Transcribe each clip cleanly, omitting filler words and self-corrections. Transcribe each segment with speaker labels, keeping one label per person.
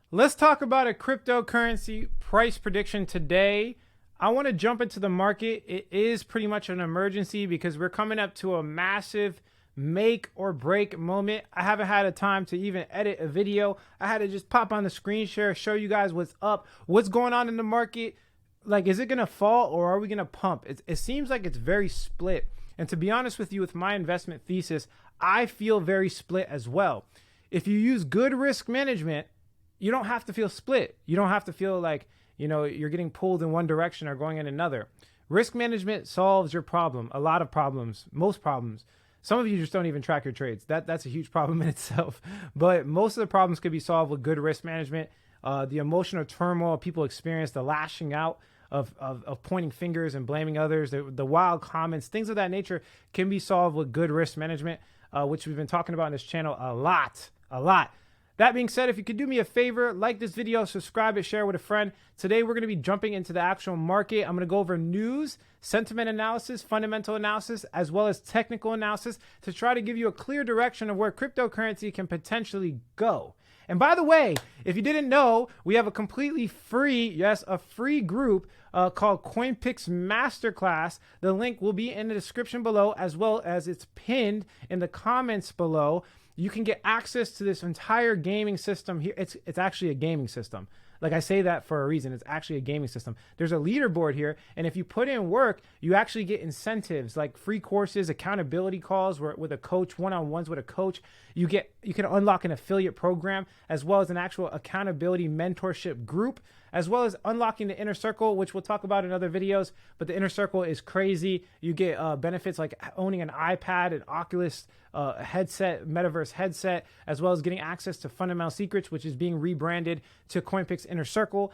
Speaker 1: Let's talk about a cryptocurrency price prediction today. I want to jump into the market. It is pretty much an emergency because we're coming up to a massive make or break moment. I haven't had a time to even edit a video. I had to just pop on the screen share, show you guys what's up, what's going on in the market. Like, is it going to fall or are we going to pump? It seems like it's very split. And to be honest with you, with my investment thesis, I feel very split as well. If you use good risk management, you don't have to feel split. You don't have to feel like, you're getting pulled in one direction or going in another. Risk management solves your problem, a lot of problems, most problems. Some of you just don't even track your trades. That's a huge problem in itself. But most of the problems could be solved with good risk management. The emotional turmoil people experience, the lashing out of pointing fingers and blaming others, the wild comments, things of that nature can be solved with good risk management, which we've been talking about in this channel a lot. That being said, if you could do me a favor, like this video, subscribe it, share with a friend. Today, we're going to be jumping into the actual market. I'm going to go over news, sentiment analysis, fundamental analysis, as well as technical analysis to try to give you a clear direction of where cryptocurrency can potentially go. And by the way, if you didn't know, we have a completely free, a free group called CoinPix Masterclass. The link will be in the description below, as well as it's pinned in the comments below. You can get access to this entire gaming system here. It's actually a gaming system. Like, I say that for a reason. It's actually a gaming system. There's a leaderboard here, and if you put in work, you actually get incentives like free courses, accountability calls with a coach, one-on-ones with a coach. You can unlock an affiliate program, as well as an actual accountability mentorship group, as well as unlocking the inner circle, which we'll talk about in other videos. But the inner circle is crazy. You get benefits like owning an iPad, an Oculus headset, metaverse headset, as well as getting access to Fundamental Secrets, which is being rebranded to CoinPix Inner Circle.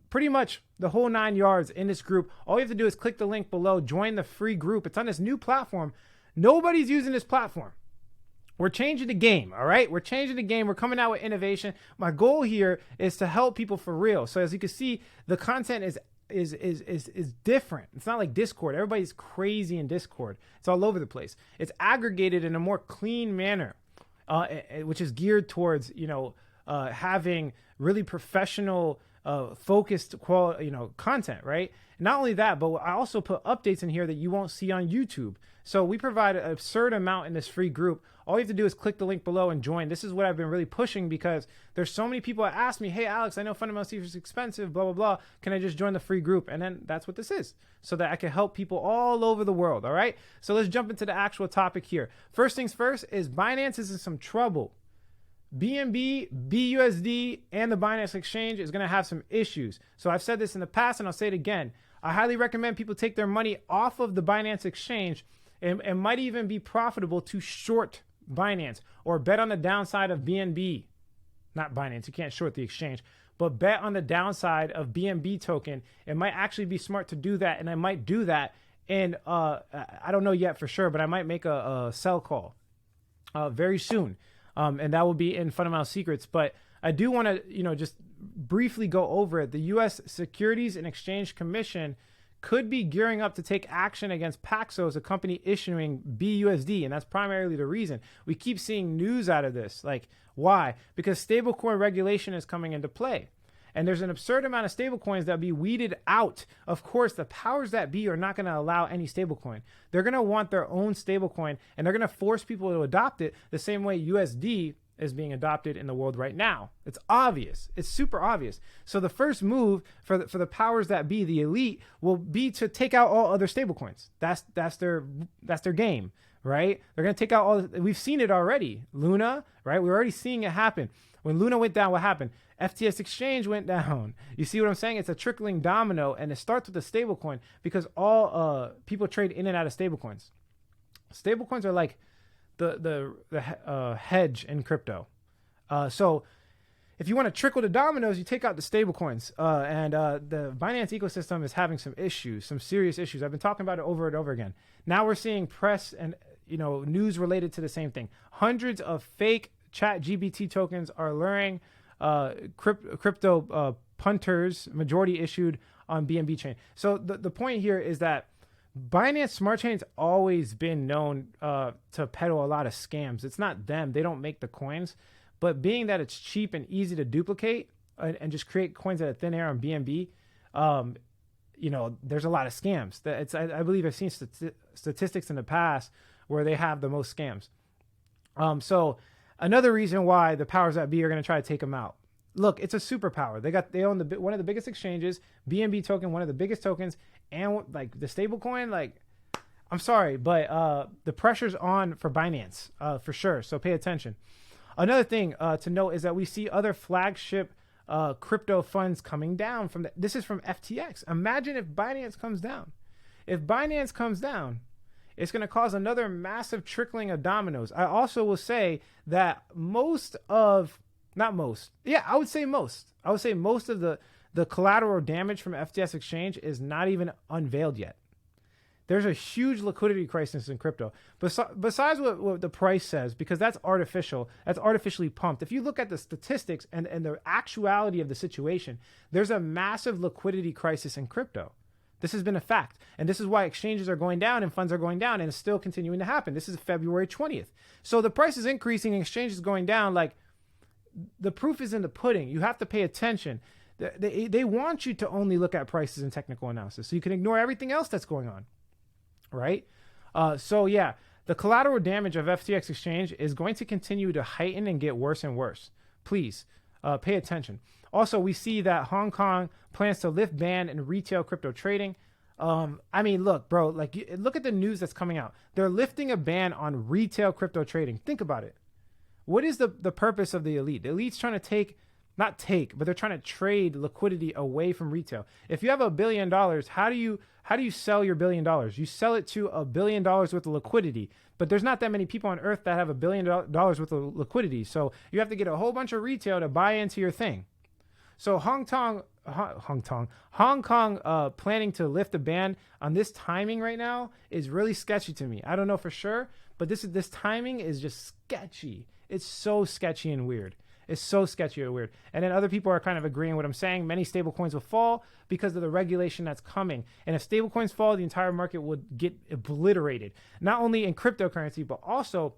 Speaker 1: Pretty much the whole 9 yards in this group. All you have to do is click the link below, join the free group. It's on this new platform. Nobody's using this platform. We're changing the game, all right? We're changing the game. We're coming out with innovation. My goal here is to help people for real. So as you can see, the content is different. It's not like Discord. Everybody's crazy in Discord. It's all over the place. It's aggregated in a more clean manner, which is geared towards, having really professional, focused content, right? Not only that, but I also put updates in here that you won't see on YouTube. So we provide an absurd amount in this free group. All you have to do is click the link below and join. This is what I've been really pushing because there's so many people that ask me, hey, Alex, I know Fundamental Secrets is expensive, blah, blah, blah. Can I just join the free group? And then that's what this is, so that I can help people all over the world, all right? So let's jump into the actual topic here. First things first is Binance is in some trouble. BNB, BUSD, and the Binance Exchange is going to have some issues. So I've said this in the past, and I'll say it again. I highly recommend people take their money off of the Binance Exchange and might even be profitable to short Binance or bet on the downside of BNB. Not Binance, you can't short the exchange, but bet on the downside of BNB token. It might actually be smart to do that, and I might do that. And I don't know yet for sure, but I might make a sell call very soon. And that will be in Fundamental Secrets. But I do want to, just briefly go over it. The U.S. Securities and Exchange Commission could be gearing up to take action against Paxos, a company issuing BUSD. And that's primarily the reason. We keep seeing news out of this. Like, why? Because stablecoin regulation is coming into play. And there's an absurd amount of stablecoins that will be weeded out. Of course, the powers that be are not going to allow any stablecoin. They're going to want their own stablecoin, and they're going to force people to adopt it the same way USD is being adopted in the world right now. It's obvious. It's super obvious. So the first move for the powers that be, the elite, will be to take out all other stablecoins. That's their game, right? They're going to take out all. We've seen it already. Luna, right? We're already seeing it happen. When Luna went down, what happened? FTX Exchange went down. You see what I'm saying? It's a trickling domino, and it starts with a stablecoin because all people trade in and out of stablecoins. Stablecoins are like the hedge in crypto. So if you want to trickle the dominoes, you take out the stablecoins. And the Binance ecosystem is having some issues, some serious issues. I've been talking about it over and over again. Now we're seeing press and news related to the same thing. Hundreds of fake ChatGPT tokens are luring crypto punters, majority issued on BNB chain. So the point here is that Binance Smart Chain's always been known to peddle a lot of scams. It's not them. They don't make the coins. But being that it's cheap and easy to duplicate and just create coins out of thin air on BNB, there's a lot of scams. I believe I've seen statistics in the past where they have the most scams. So another reason why the powers that be are going to try to take them out. Look, it's a superpower. They own one of the biggest exchanges, BNB token, one of the biggest tokens, and like the stable coin. Like, I'm sorry, but the pressure's on for Binance for sure. So pay attention. Another thing to note is that we see other flagship crypto funds coming down this is from FTX. Imagine if Binance comes down. If Binance comes down, it's going to cause another massive trickling of dominoes. I also will say that most of the collateral damage from FTX exchange is not even unveiled yet. There's a huge liquidity crisis in crypto. Besides what the price says, because that's artificial, that's artificially pumped. If you look at the statistics and the actuality of the situation, there's a massive liquidity crisis in crypto. This has been a fact. And this is why exchanges are going down and funds are going down, and it's still continuing to happen. This is February 20th. So the price is increasing and exchanges going down. Like, the proof is in the pudding. You have to pay attention. They want you to only look at prices and technical analysis, so you can ignore everything else that's going on. Right? So yeah, the collateral damage of FTX exchange is going to continue to heighten and get worse and worse. Please pay attention. Also, we see that Hong Kong plans to lift ban in retail crypto trading. Look, bro, look at the news that's coming out. They're lifting a ban on retail crypto trading. Think about it. What is the purpose of the elite? The elite's trying to but they're trying to trade liquidity away from retail. If you have $1 billion, how do you sell your $1 billion? You sell it to $1 billion worth of liquidity, but there's not that many people on earth that have $1 billion worth of liquidity. So you have to get a whole bunch of retail to buy into your thing. So Hong Kong planning to lift a ban on this timing right now is really sketchy to me. I don't know for sure, but this timing is just sketchy. It's so sketchy and weird. It's so sketchy and weird. And then other people are kind of agreeing with what I'm saying. Many stable coins will fall because of the regulation that's coming. And if stable coins fall, the entire market would get obliterated. Not only in cryptocurrency, but also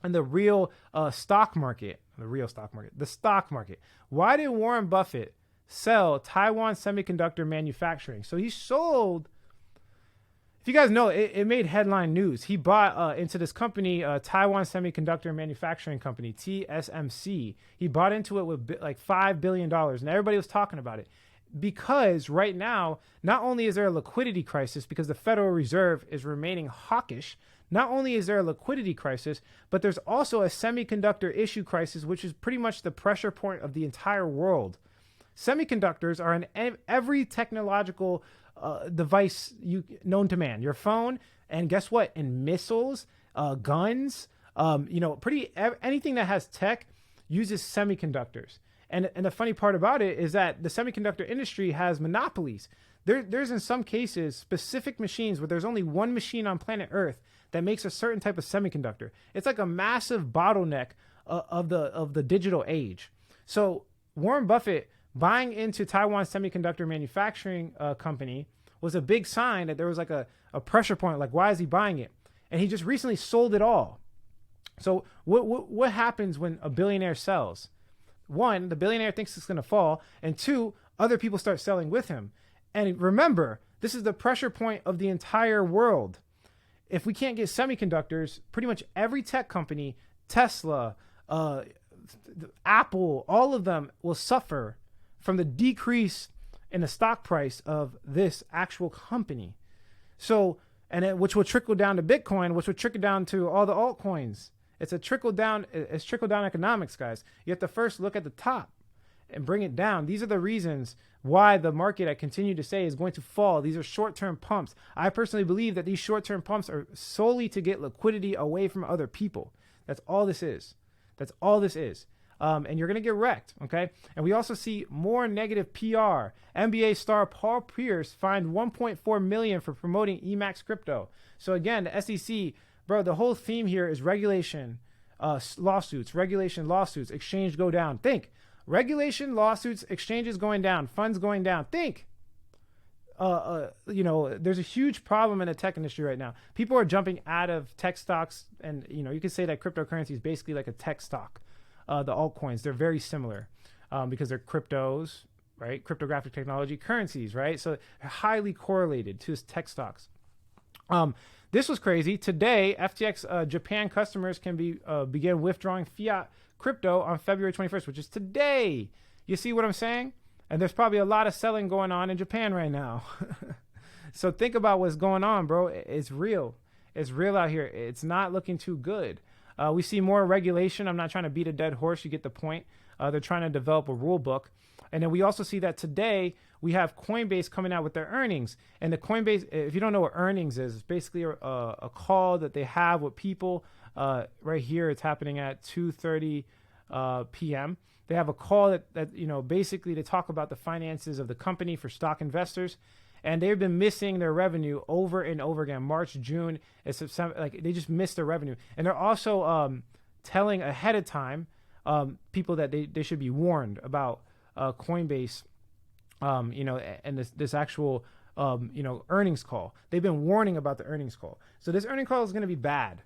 Speaker 1: in the real stock market. The stock market. Why did Warren Buffett sell Taiwan Semiconductor Manufacturing? So he sold... If you guys know, it made headline news. He bought into this company, Taiwan Semiconductor Manufacturing Company, TSMC. He bought into it with like $5 billion, and everybody was talking about it. Because right now, not only is there a liquidity crisis because the Federal Reserve is remaining hawkish, not only is there a liquidity crisis, but there's also a semiconductor issue crisis, which is pretty much the pressure point of the entire world. Semiconductors are in every technological device known to man, your phone, and guess what? In missiles, guns, anything that has tech uses semiconductors. And the funny part about it is that the semiconductor industry has monopolies. There's in some cases specific machines where there's only one machine on planet Earth that makes a certain type of semiconductor. It's like a massive bottleneck of the digital age. So Warren Buffett buying into Taiwan Semiconductor Manufacturing Company was a big sign that there was like a pressure point. Like, why is he buying it? And he just recently sold it all. So what happens when a billionaire sells? One, the billionaire thinks it's going to fall. And two, other people start selling with him. And remember, this is the pressure point of the entire world. If we can't get semiconductors, pretty much every tech company, Tesla, Apple, all of them will suffer from the decrease in the stock price of this actual company. So, which will trickle down to Bitcoin, which will trickle down to all the altcoins. It's trickle down economics, guys. You have to first look at the top and bring it down. These are the reasons why the market, I continue to say, is going to fall. These are short-term pumps. I personally believe that these short-term pumps are solely to get liquidity away from other people. That's all this is. And you're going to get wrecked, okay? And we also see more negative PR. NBA star Paul Pierce fined $1.4 million for promoting Emacs crypto. So again, the SEC, bro, the whole theme here is regulation, lawsuits, exchange go down. Think, regulation, lawsuits, exchanges going down, funds going down. Think, there's a huge problem in the tech industry right now. People are jumping out of tech stocks, and you can say that cryptocurrency is basically like a tech stock. the altcoins. They're very similar because they're cryptos, right? Cryptographic technology currencies, right? So they're highly correlated to tech stocks. This was crazy. Today, FTX Japan customers can begin withdrawing fiat crypto on February 21st, which is today. You see what I'm saying? And there's probably a lot of selling going on in Japan right now. So think about what's going on, bro. It's real. It's real out here. It's not looking too good. We see more regulation. I'm not trying to beat a dead horse. You get the point. They're trying to develop a rule book. And then we also see that today we have Coinbase coming out with their earnings. And the Coinbase, if you don't know what earnings is, it's basically a call that they have with people. Right here, it's happening at 2:30 p.m. They have a call that basically to talk about the finances of the company for stock investors. And they've been missing their revenue over and over again. March, June, and September, like they just missed their revenue. And they're also telling ahead of time people that they should be warned about Coinbase, and this actual, earnings call. They've been warning about the earnings call. So this earnings call is going to be bad.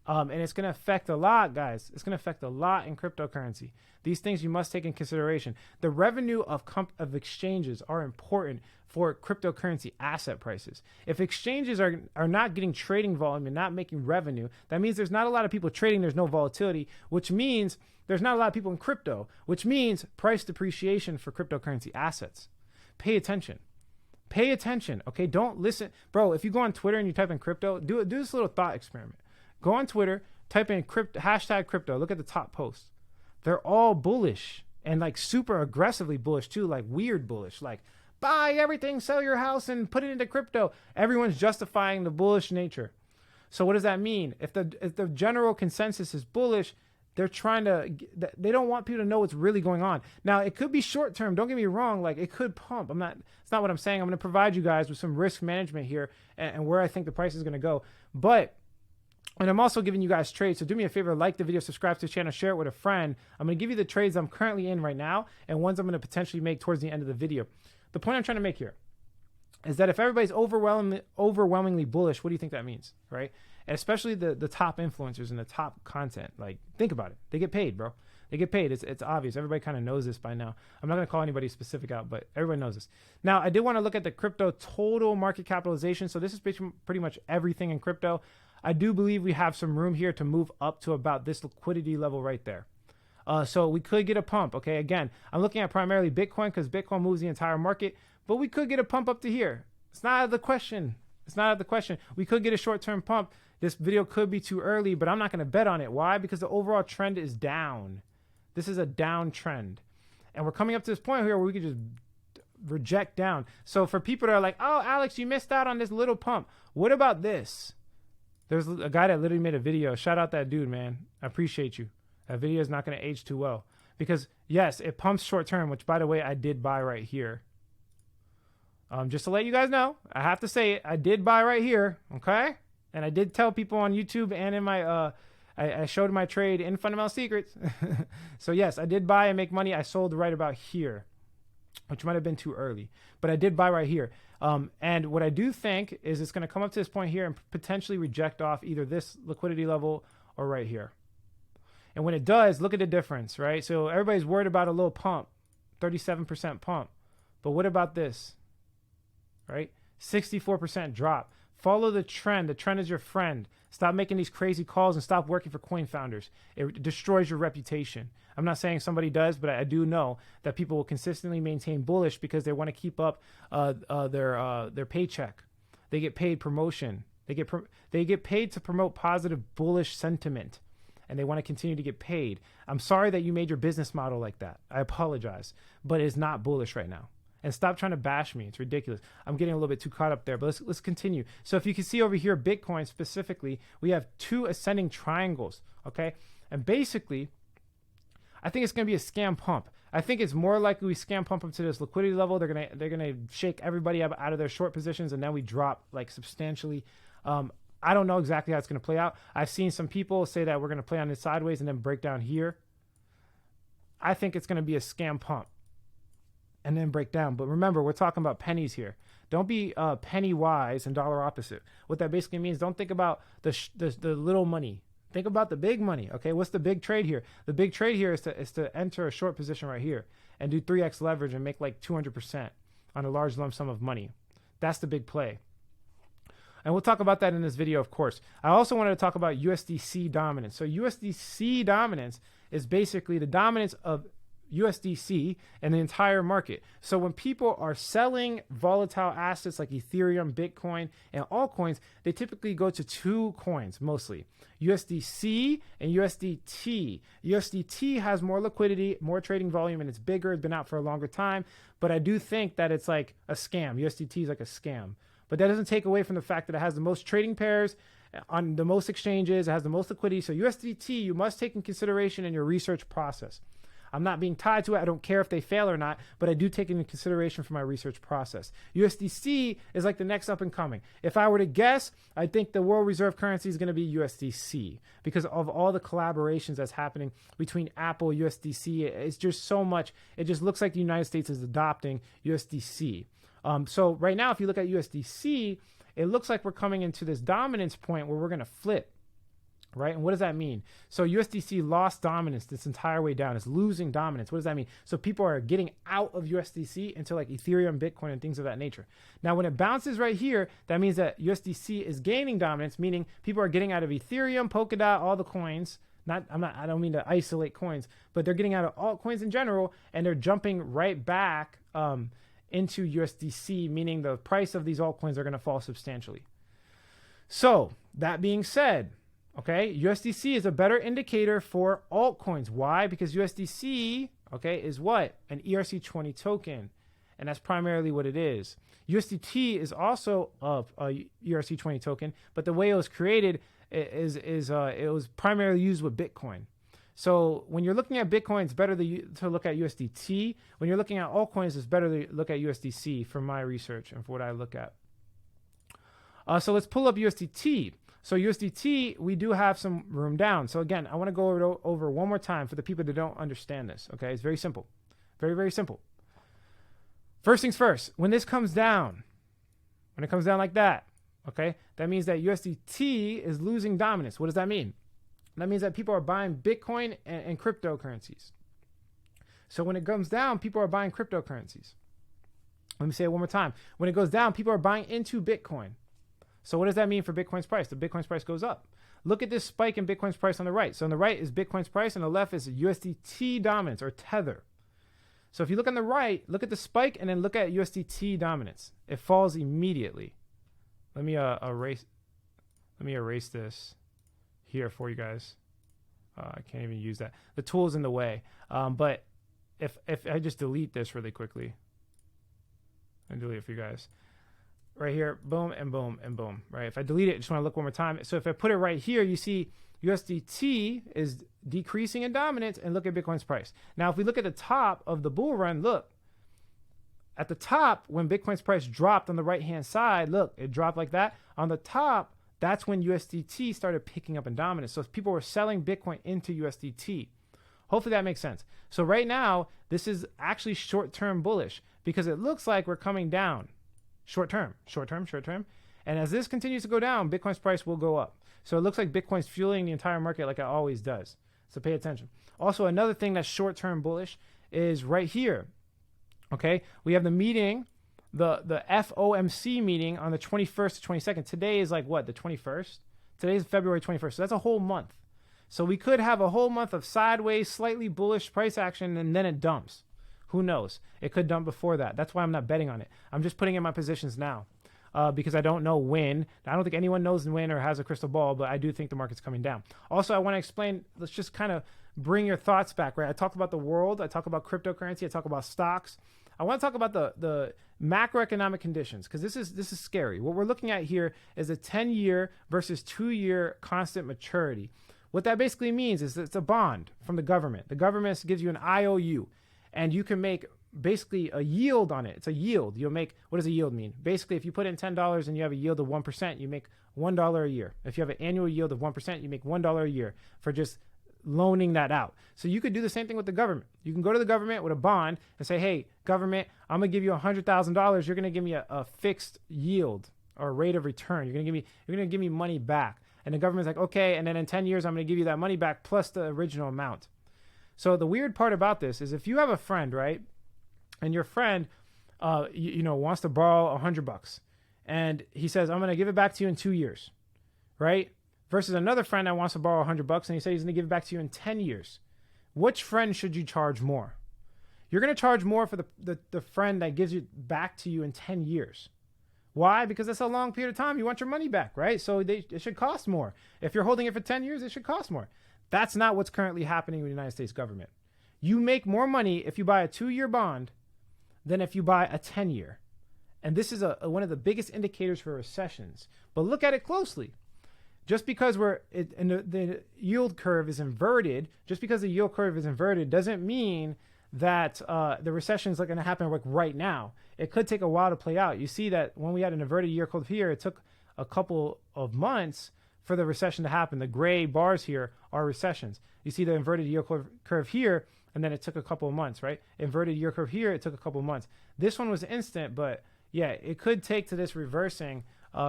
Speaker 1: And it's going to affect a lot, guys. It's going to affect a lot in cryptocurrency. These things you must take in consideration. The revenue of exchanges are important for cryptocurrency asset prices. If exchanges are not getting trading volume and not making revenue, that means there's not a lot of people trading. There's no volatility, which means there's not a lot of people in crypto, which means price depreciation for cryptocurrency assets. Pay attention. Pay attention, okay? Don't listen. Bro, if you go on Twitter and you type in crypto, do this little thought experiment. Go on Twitter, type in hashtag crypto. Look at the top posts. They're all bullish and like super aggressively bullish too, like weird bullish, like buy everything, sell your house and put it into crypto. Everyone's justifying the bullish nature. So what does that mean? If the general consensus is bullish, they don't want people to know what's really going on. Now, it could be short term. Don't get me wrong. Like it could pump. It's not what I'm saying. I'm going to provide you guys with some risk management here and where I think the price is going to go. And I'm also giving you guys trades. So do me a favor, like the video, subscribe to the channel, share it with a friend. I'm going to give you the trades I'm currently in right now and ones I'm going to potentially make towards the end of the video. The point I'm trying to make here is that if everybody's overwhelmingly bullish, what do you think that means, right? And especially the top influencers and the top content. Like, think about it. They get paid, bro. They get paid. It's obvious. Everybody kind of knows this by now. I'm not going to call anybody specific out, but everybody knows this. Now, I did want to look at the crypto total market capitalization. So this is pretty much everything in crypto. I do believe we have some room here to move up to about this liquidity level right there. So we could get a pump. Okay, again, I'm looking at primarily Bitcoin because Bitcoin moves the entire market, but we could get a pump up to here. It's not out of the question. It's not out of the question. We could get a short-term pump. This video could be too early, but I'm not going to bet on it. Why? Because the overall trend is down. This is a down trend. And we're coming up to this point here where we could just reject down. So for people that are like, oh, Alex, you missed out on this little pump. What about this? There's a guy that literally made a video. Shout out that dude, man. I appreciate you. That video is not going to age too well. Because, yes, it pumps short term, which, by the way, I did buy right here. Just to let you guys know, I have to say it. I did buy right here, okay? And I did tell people on YouTube and in my, I showed my trade in Fundamental Secrets. So, yes, I did buy and make money. I sold right about here, which might have been too early. But I did buy right here. And what I do think is it's going to come up to this point here and potentially reject off either this liquidity level or right here. And when it does, look at the difference, right? So everybody's worried about a little pump, 37% pump. But what about this, right? 64% drop. Follow the trend. The trend is your friend. Stop making these crazy calls and stop working for coin founders. It destroys your reputation. I'm not saying somebody does, but I do know that people will consistently maintain bullish because they want to keep up their paycheck. They get paid promotion. They get paid to promote positive bullish sentiment, and they want to continue to get paid. I'm sorry that you made your business model like that. I apologize, but it's not bullish right now. And stop trying to bash me. It's ridiculous. I'm getting a little bit too caught up there, but let's continue. So if you can see over here, Bitcoin specifically, we have two ascending triangles, okay? And basically, I think it's going to be a scam pump. I think it's more likely we scam pump up to this liquidity level. They're gonna shake everybody out of their short positions, and then we drop like substantially. I don't know exactly how it's going to play out. I've seen some people say that we're going to play on this sideways and then break down here. I think it's going to be a scam pump and then break down. But remember, we're talking about pennies here. Don't be penny wise and dollar opposite. What that basically means, don't think about the little money. Think about the big money. Okay, what's the big trade here? The big trade here is to enter a short position right here and do 3x leverage and make like 200% on a large lump sum of money. That's the big play. And we'll talk about that in this video, of course. I also wanted to talk about USDC dominance. So USDC dominance is basically the dominance of USDC and the entire market. So when people are selling volatile assets like Ethereum, Bitcoin, and altcoins, they typically go to two coins mostly, USDC and USDT. USDT has more liquidity, more trading volume, and it's bigger. It's been out for a longer time. But I do think that it's like a scam. USDT is like a scam. But that doesn't take away from the fact that it has the most trading pairs on the most exchanges. It has the most liquidity. So USDT, you must take in consideration in your research process. I'm not being tied to it. I don't care if they fail or not, but I do take it into consideration for my research process. USDC is like the next up and coming. If I were to guess, I think the world reserve currency is going to be USDC because of all the collaborations that's happening between Apple, USDC. It's just so much. It just looks like the United States is adopting USDC. So right now, if you look at USDC, it looks like we're coming into this dominance point where we're going to flip. Right? And what does that mean? So USDC lost dominance this entire way down. It's losing dominance. What does that mean? So people are getting out of USDC into like Ethereum, Bitcoin, and things of that nature. Now, when it bounces right here, that means that USDC is gaining dominance, meaning people are getting out of Ethereum, Polkadot, all the coins. I don't mean to isolate coins, but they're getting out of altcoins in general, and they're jumping right back into USDC, meaning the price of these altcoins are going to fall substantially. So that being said, okay, USDC is a better indicator for altcoins. Why? Because USDC, okay, is what? An ERC20 token. And that's primarily what it is. USDT is also a ERC20 token, but the way it was created is it was primarily used with Bitcoin. So when you're looking at Bitcoin, it's better to look at USDT. When you're looking at altcoins, it's better to look at USDC from my research and for what I look at. So let's pull up USDT. So USDT, we do have some room down. So again, I want to go over one more time for the people that don't understand this. Okay, it's very simple. Very, very simple. First things first, when this comes down, when it comes down like that, okay, that means that USDT is losing dominance. What does that mean? That means that people are buying Bitcoin and cryptocurrencies. So when it comes down, people are buying cryptocurrencies. Let me say it one more time. When it goes down, people are buying into Bitcoin. So what does that mean for Bitcoin's price? The Bitcoin's price goes up. Look at this spike in Bitcoin's price on the right. So on the right is Bitcoin's price, and on the left is USDT dominance or tether. So if you look on the right, look at the spike and then look at USDT dominance. It falls immediately. Let me erase this here for you guys. I can't even use that. The tool's in the way. But if I just delete this really quickly, and delete it for you guys. Right here, boom, and boom, and boom, right? If I delete it, just want to look one more time. So if I put it right here, you see USDT is decreasing in dominance, and look at Bitcoin's price. Now, if we look at the top of the bull run, look. At the top, when Bitcoin's price dropped on the right-hand side, look, it dropped like that. On the top, that's when USDT started picking up in dominance. So people were selling Bitcoin into USDT. Hopefully that makes sense. So right now, this is actually short-term bullish because it looks like we're coming down. Short term. And as this continues to go down, Bitcoin's price will go up. So it looks like Bitcoin's fueling the entire market like it always does. So pay attention. Also, another thing that's short-term bullish is right here. Okay, we have the meeting, the FOMC meeting on the 21st to 22nd. Today is like what, the 21st? Today is February 21st. So that's a whole month. So we could have a whole month of sideways, slightly bullish price action, and then it dumps. Who knows? It could dump before that. That's why I'm not betting on it. I'm just putting in my positions now because I don't know when. I don't think anyone knows when or has a crystal ball, but I do think the market's coming down. Also, I want to explain, let's just kind of bring your thoughts back, right? I talked about the world. I talk about cryptocurrency. I talk about stocks. I want to talk about the macroeconomic conditions because this is scary. What we're looking at here is a 10-year versus 2-year constant maturity. What that basically means is it's a bond from the government. The government gives you an IOU. And you can make basically a yield on it. It's a yield. You'll make, what does a yield mean? Basically, if you put in $10 and you have a yield of 1%, you make $1 a year. If you have an annual yield of 1%, you make $1 a year for just loaning that out. So you could do the same thing with the government. You can go to the government with a bond and say, hey, government, I'm going to give you $100,000. You're going to give me a fixed yield or rate of return. You're going to give me money back. And the government's like, okay, and then in 10 years, I'm going to give you that money back plus the original amount. So the weird part about this is if you have a friend, right, and your friend, wants to borrow $100, and he says, I'm going to give it back to you in 2 years, right? Versus another friend that wants to borrow $100, and he says he's going to give it back to you in 10 years. Which friend should you charge more? You're going to charge more for the friend that gives it back to you in 10 years. Why? Because that's a long period of time. You want your money back, right? So it should cost more. If you're holding it for 10 years, it should cost more. That's not what's currently happening with the United States government. You make more money if you buy a 2-year bond than if you buy a 10-year. And this is one of the biggest indicators for recessions. But look at it closely. Just because the yield curve is inverted, doesn't mean that the recession is going to happen like right now. It could take a while to play out. You see that when we had an inverted yield curve here, it took a couple of months for the recession to happen. The gray bars here are recessions. You see the inverted yield curve here, and then it took a couple of months, right? Inverted yield curve here, it took a couple of months. This one was instant, but yeah, it could take to this reversing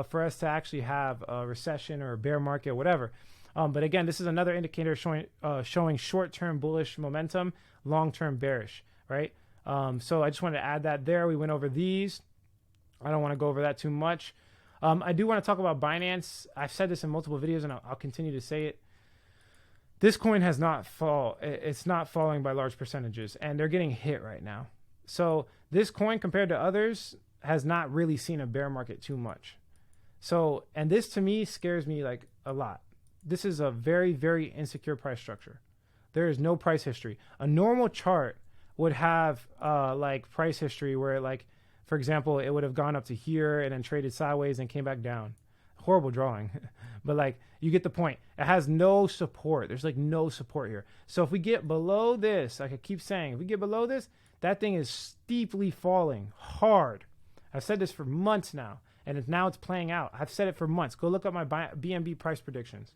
Speaker 1: for us to actually have a recession or a bear market or whatever. But again, this is another indicator showing short-term bullish momentum, long-term bearish, right? So I just wanted to add that there. We went over these. I don't want to go over that too much. I do want to talk about Binance. I've said this in multiple videos, and I'll continue to say it. This coin has not it's not falling by large percentages, and they're getting hit right now. So this coin, compared to others, has not really seen a bear market too much. So, and this to me scares me like a lot. This is a very, very insecure price structure. There is no price history. A normal chart would have like price history where, like, for example, it would have gone up to here and then traded sideways and came back down. Horrible drawing, but like, you get the point. It has no support. There's like no support here. So if we get below this, like I keep saying, if we get below this, that thing is steeply falling hard. I've said this for months now, and now it's playing out. I've said it for months. Go look up my BNB price predictions.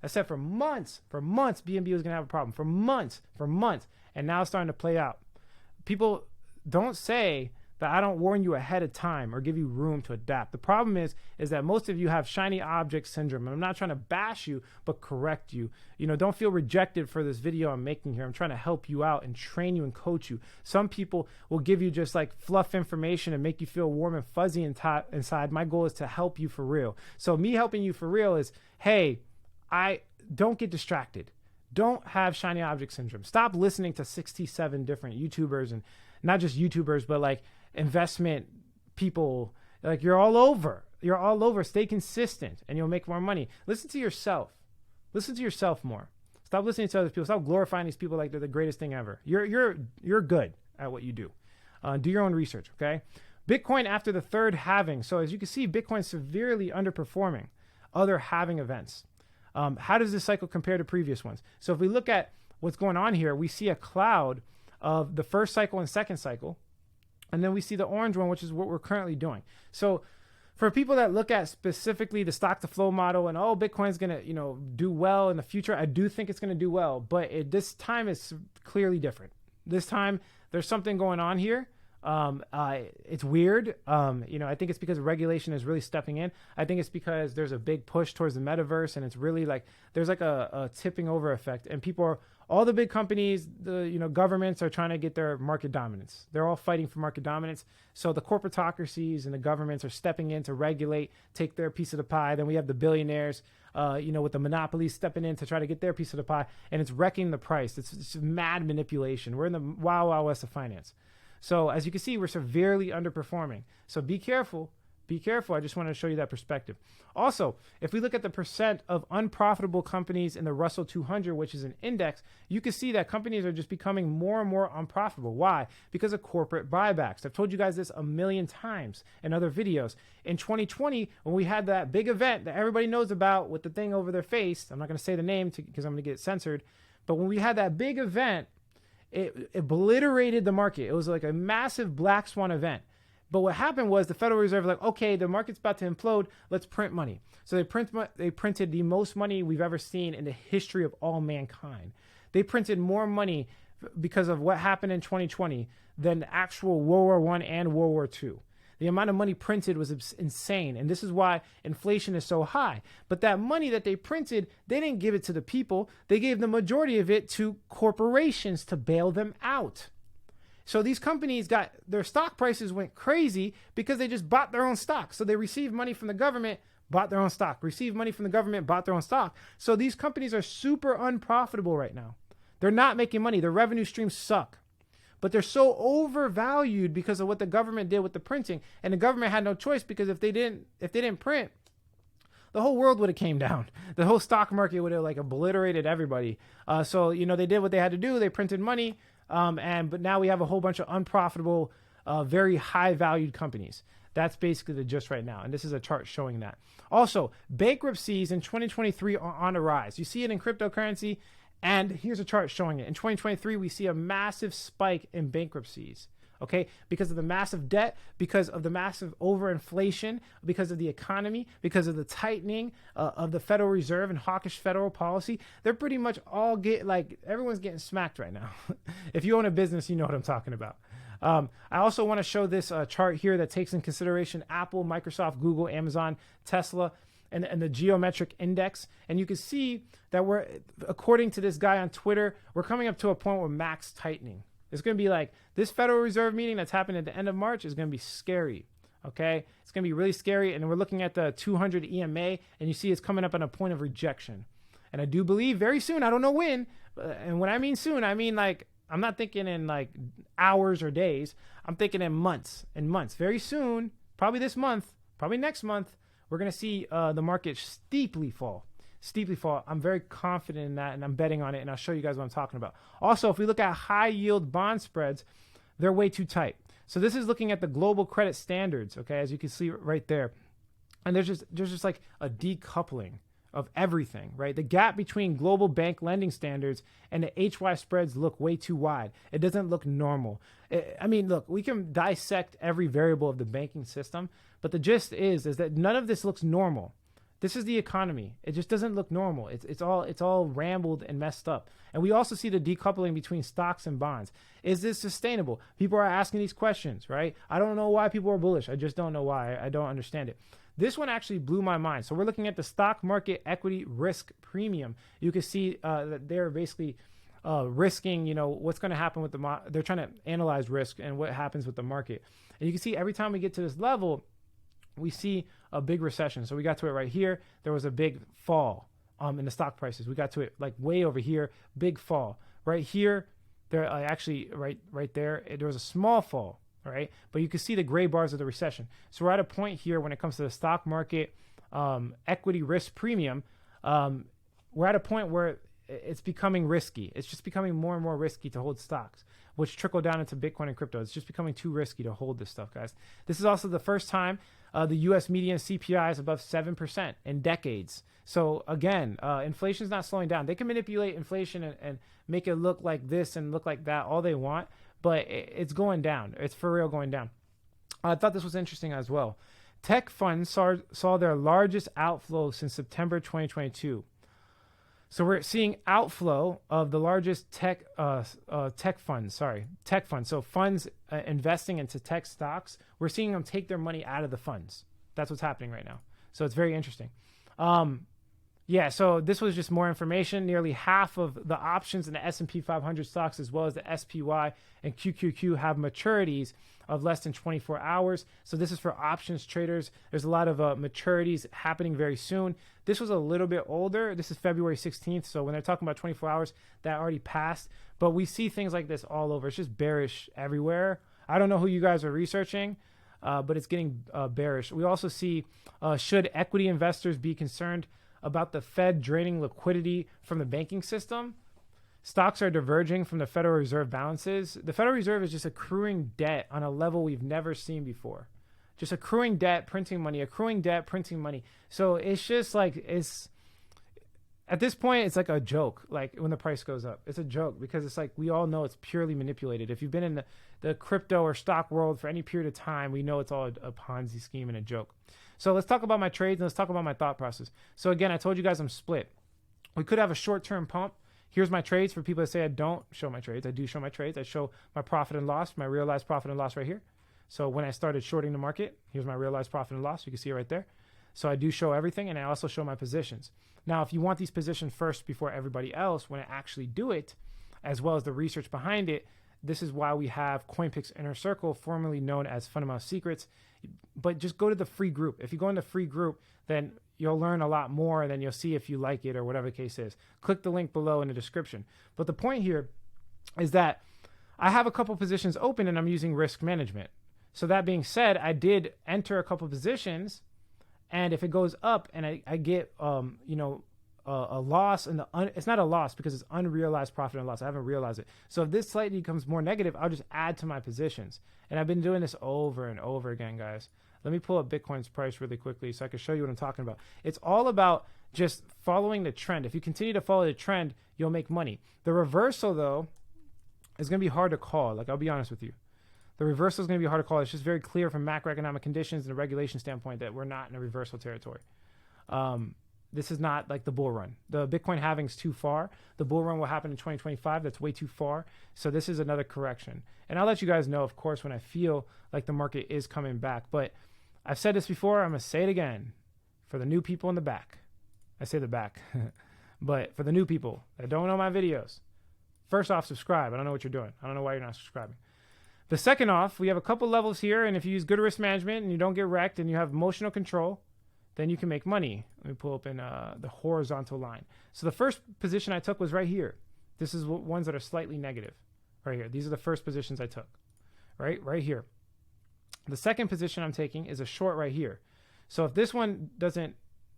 Speaker 1: I said for months, BNB was going to have a problem. For months, and now it's starting to play out. People don't say that I don't warn you ahead of time or give you room to adapt. The problem is that most of you have shiny object syndrome. And I'm not trying to bash you, but correct you. You know, don't feel rejected for this video I'm making here. I'm trying to help you out and train you and coach you. Some people will give you just like fluff information and make you feel warm and fuzzy inside. My goal is to help you for real. So me helping you for real is, hey, I don't get distracted. Don't have shiny object syndrome. Stop listening to 67 different YouTubers, and not just YouTubers, but like investment people. Like, you're all over. Stay consistent and you'll make more money. Listen to yourself. Listen to yourself more. Stop listening to other people. Stop glorifying these people like they're the greatest thing ever. You're good at what you do. Do your own research, okay? Bitcoin after the third halving. So as you can see, Bitcoin's severely underperforming other halving events. How does this cycle compare to previous ones? So if we look at what's going on here, we see a cloud of the first cycle and second cycle, and then we see the orange one, which is what we're currently doing. So for people that look at specifically the stock to flow model and, oh, Bitcoin's going to, do well in the future, I do think it's going to do well, but this time is clearly different. This time there's something going on here. It's weird. I think it's because regulation is really stepping in. I think it's because there's a big push towards the metaverse, and it's really like there's like a tipping over effect, and all the big companies, the governments are trying to get their market dominance. They're all fighting for market dominance. So the corporatocracies and the governments are stepping in to regulate, take their piece of the pie. Then we have the billionaires, with the monopolies stepping in to try to get their piece of the pie, and it's wrecking the price. It's mad manipulation. We're in the wild, wild west of finance. So as you can see, we're severely underperforming. So be careful. Be careful. I just wanted to show you that perspective. Also, if we look at the percent of unprofitable companies in the Russell 200, which is an index, you can see that companies are just becoming more and more unprofitable. Why? Because of corporate buybacks. I've told you guys this a million times in other videos. In 2020, when we had that big event that everybody knows about with the thing over their face, I'm not going to say the name because I'm going to get censored, but when we had that big event, it obliterated the market. It was like a massive black swan event. But what happened was the Federal Reserve was like, okay, the market's about to implode. Let's print money. So they printed the most money we've ever seen in the history of all mankind. They printed more money because of what happened in 2020 than actual World War I and World War II. The amount of money printed was insane. And this is why inflation is so high. But that money that they printed, they didn't give it to the people. They gave the majority of it to corporations to bail them out. So these companies got their stock prices went crazy because they just bought their own stock. So they received money from the government, bought their own stock, received money from the government, bought their own stock. So these companies are super unprofitable right now. They're not making money. Their revenue streams suck. But they're so overvalued because of what the government did with the printing. And the government had no choice, because if they didn't print, the whole world would have came down. The whole stock market would have like obliterated everybody. So, they did what they had to do. They printed money. But now we have a whole bunch of unprofitable, very high valued companies. That's basically the gist right now. And this is a chart showing that. Also, bankruptcies in 2023 are on a rise. You see it in cryptocurrency. And here's a chart showing it. In 2023, we see a massive spike in bankruptcies. Okay, because of the massive debt, because of the massive overinflation, because of the economy, because of the tightening of the Federal Reserve and hawkish federal policy. They're pretty much all everyone's getting smacked right now. If you own a business, you know what I'm talking about. I also want to show this chart here that takes in consideration Apple, Microsoft, Google, Amazon, Tesla, and the geometric index. And you can see that according to this guy on Twitter, we're coming up to a point where max tightening. It's going to be like this Federal Reserve meeting that's happening at the end of March is going to be scary. Okay. It's going to be really scary. And we're looking at the 200 EMA, and you see it's coming up on a point of rejection. And I do believe very soon, I don't know when, and when I mean soon, I mean like, I'm not thinking in like hours or days. I'm thinking in months and months. Very soon, probably this month, probably next month, we're going to see the market steeply fall. I'm very confident in that, and I'm betting on it, and I'll show you guys what I'm talking about. Also, if we look at high yield bond spreads, they're way too tight. So this is looking at the global credit standards, okay, as you can see right there. And there's just like a decoupling of everything, right? The gap between global bank lending standards and the HY spreads look way too wide. It doesn't look normal. I mean, look, we can dissect every variable of the banking system, but the gist is that none of this looks normal. This is the economy. It just doesn't look normal. It's all rambled and messed up. And we also see the decoupling between stocks and bonds. Is this sustainable? People are asking these questions, right? I don't know why people are bullish. I just don't know why. I don't understand it. This one actually blew my mind. So we're looking at the stock market equity risk premium. You can see that they're basically risking, what's going to happen with they're trying to analyze risk and what happens with the market. And you can see every time we get to this level, we see a big recession. So we got to it right here. There was a big fall in the stock prices. We got to it like way over here, big fall. Right here, there actually right there, there was a small fall, right? But you can see the gray bars of the recession. So we're at a point here when it comes to the stock market equity risk premium. We're at a point where it's becoming risky. It's just becoming more and more risky to hold stocks, which trickle down into Bitcoin and crypto. It's just becoming too risky to hold this stuff, guys. This is also the first time the U.S. median CPI is above 7% in decades. So again, inflation is not slowing down. They can manipulate inflation and make it look like this and look like that all they want, but it's going down. It's for real going down. I thought this was interesting as well. Tech funds saw their largest outflow since September 2022. So we're seeing outflow of the largest tech funds. So funds investing into tech stocks, we're seeing them take their money out of the funds. That's what's happening right now. So it's very interesting. So this was just more information. Nearly half of the options in the S&P 500 stocks, as well as the SPY and QQQ, have maturities of less than 24 hours. So this is for options traders. There's a lot of maturities happening very soon. This was a little bit older. This is February 16th. So when they're talking about 24 hours, that already passed. But we see things like this all over. It's just bearish everywhere. I don't know who you guys are researching, but it's getting bearish. We also see, should equity investors be concerned about the Fed draining liquidity from the banking system? Stocks are diverging from the Federal Reserve balances. The Federal Reserve is just accruing debt on a level we've never seen before. Just accruing debt, printing money, accruing debt, printing money. So it's just like, at this point, it's like a joke. Like when the price goes up, it's a joke because it's like, we all know it's purely manipulated. If you've been in the crypto or stock world for any period of time, we know it's all a Ponzi scheme and a joke. So let's talk about my trades and let's talk about my thought process. So again, I told you guys I'm split. We could have a short-term pump. Here's my trades for people that say I don't show my trades. I do show my trades. I show my profit and loss, my realized profit and loss right here. So when I started shorting the market, here's my realized profit and loss. You can see it right there. So I do show everything, and I also show my positions. Now, if you want these positions first before everybody else, when I actually do it, as well as the research behind it, this is why we have CoinPix Inner Circle, formerly known as Fundamental Secrets. But just go to the free group. If you go in the free group, then you'll learn a lot more, and then you'll see if you like it or whatever the case is. Click the link below in the description. But the point here is that I have a couple positions open, and I'm using risk management. So that being said, I did enter a couple positions, and if it goes up and I get a loss, and it's not a loss because it's unrealized profit and loss. I haven't realized it. So if this slightly becomes more negative, I'll just add to my positions. And I've been doing this over and over again, guys. Let me pull up Bitcoin's price really quickly so I can show you what I'm talking about. It's all about just following the trend. If you continue to follow the trend, you'll make money. The reversal, though, is going to be hard to call. Like, I'll be honest with you. The reversal is going to be hard to call. It's just very clear from macroeconomic conditions and a regulation standpoint that we're not in a reversal territory. This is not like the bull run. The Bitcoin halving is too far. The bull run will happen in 2025. That's way too far. So this is another correction. And I'll let you guys know, of course, when I feel like the market is coming back. But I've said this before. I'm going to say it again for the new people in the back. I say the back. But for the new people that don't know my videos, first off, subscribe. I don't know what you're doing. I don't know why you're not subscribing. The second off, we have a couple levels here. And if you use good risk management and you don't get wrecked and you have emotional control, then you can make money. Let me pull up in the horizontal line. So the first position I took was right here. This is ones that are slightly negative right here. These are the first positions I took, right here. The second position I'm taking is a short right here. So if this one doesn't,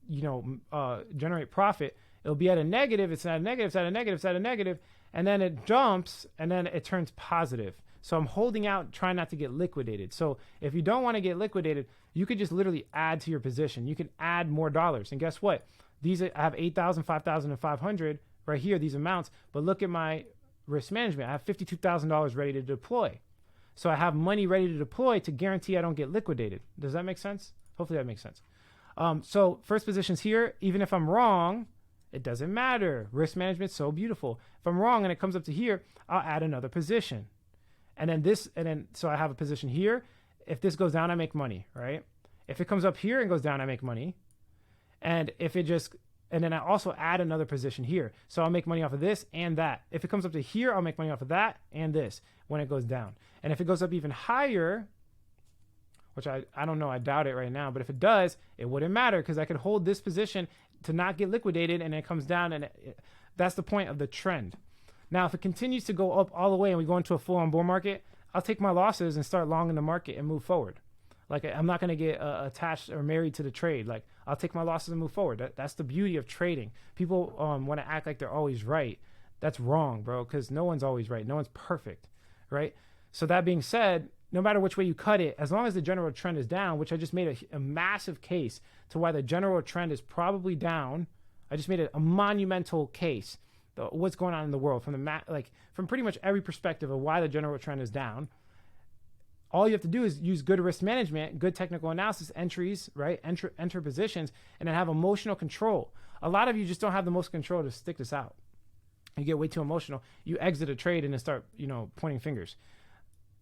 Speaker 1: generate profit, it'll be at a negative. It's at a negative. It's at a negative. It's at a negative. And then it jumps and then it turns positive. So I'm holding out, trying not to get liquidated. So if you don't want to get liquidated, you could just literally add to your position. You can add more dollars. And guess what? These I have 8,000, 5,000, and 500 right here, these amounts. But look at my risk management. I have $52,000 ready to deploy. So I have money ready to deploy to guarantee I don't get liquidated. Does that make sense? Hopefully that makes sense. So first position's here. Even if I'm wrong, it doesn't matter. Risk management's so beautiful. If I'm wrong and it comes up to here, I'll add another position. And then so I have a position here. If this goes down, I make money, right? If it comes up here and goes down, I make money. And then I also add another position here. So I'll make money off of this and that. If it comes up to here, I'll make money off of that and this when it goes down. And if it goes up even higher, which I don't know, I doubt it right now, but if it does, it wouldn't matter because I could hold this position to not get liquidated, and it comes down, and that's the point of the trend. Now, if it continues to go up all the way and we go into a full-on bull market, I'll take my losses and start long in the market and move forward. Like, I'm not going to get attached or married to the trade. Like, I'll take my losses and move forward. That's the beauty of trading. People want to act like they're always right. That's wrong, bro, because no one's always right. No one's perfect, right? So that being said, no matter which way you cut it, as long as the general trend is down, which I just made a massive case to why the general trend is probably down. I just made a monumental case. What's going on in the world from pretty much every perspective of why the general trend is down. All you have to do is use good risk management, good technical analysis, entries, right? Enter positions, and then have emotional control. A lot of you just don't have the most control to stick this out. You get way too emotional. You exit a trade and then start, pointing fingers.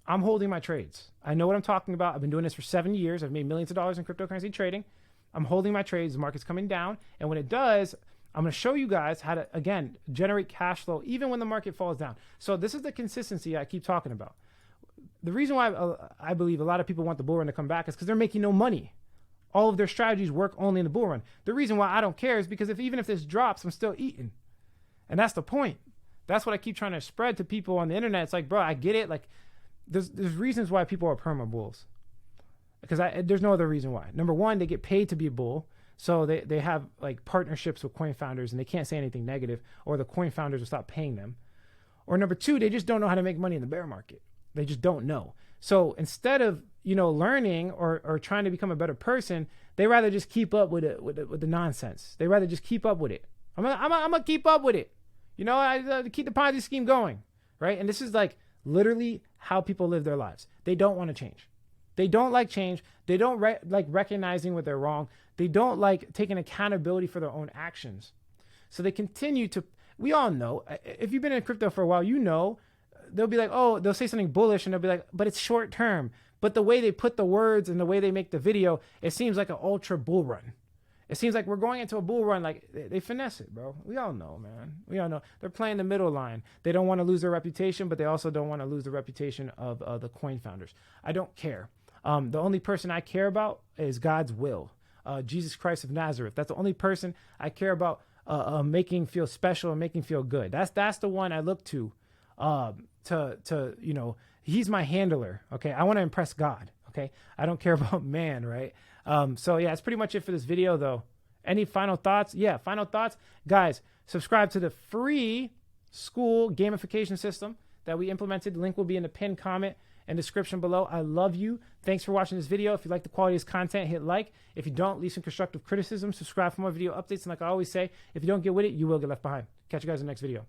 Speaker 1: I'm holding my trades. I know what I'm talking about. I've been doing this for 7 years. I've made millions of dollars in cryptocurrency trading. I'm holding my trades. The market's coming down. And when it does, I'm going to show you guys how to, again, generate cash flow even when the market falls down. So this is the consistency I keep talking about. The reason why I believe a lot of people want the bull run to come back is because they're making no money. All of their strategies work only in the bull run. The reason why I don't care is because even if this drops, I'm still eating. And that's the point. That's what I keep trying to spread to people on the internet. It's like, bro, I get it. Like, there's reasons why people are perma bulls. Because there's no other reason why. Number one, they get paid to be a bull. So they have like partnerships with coin founders and they can't say anything negative, or the coin founders will stop paying them. Or number two, they just don't know how to make money in the bear market. They just don't know. So instead of, learning or trying to become a better person, they rather just keep up with the nonsense. They rather just keep up with it. I'm gonna keep up with it. I keep the Ponzi scheme going, right? And this is like literally how people live their lives. They don't want to change. They don't like change. They don't like recognizing what they're wrong. They don't like taking accountability for their own actions. So they continue to, we all know, if you've been in crypto for a while, they'll be like, oh, they'll say something bullish and they'll be like, but it's short term. But the way they put the words and the way they make the video, it seems like an ultra bull run. It seems like we're going into a bull run. Like they finesse it, bro. We all know, man. We all know they're playing the middle line. They don't want to lose their reputation, but they also don't want to lose the reputation of the coin founders. I don't care. The only person I care about is God's will. Jesus Christ of Nazareth. That's the only person I care about making feel special and making feel good. That's the one I look to he's my handler. Okay. I want to impress God. Okay. I don't care about man. Right. So yeah, that's pretty much it for this video though. Any final thoughts? Yeah. Final thoughts, guys, subscribe to the free school gamification system that we implemented. The link will be in the pinned comment and description below. I love you. Thanks for watching this video. If you like the quality of this content, hit like. If you don't, leave some constructive criticism. Subscribe for more video updates. And like I always say, if you don't get with it, you will get left behind. Catch you guys in the next video.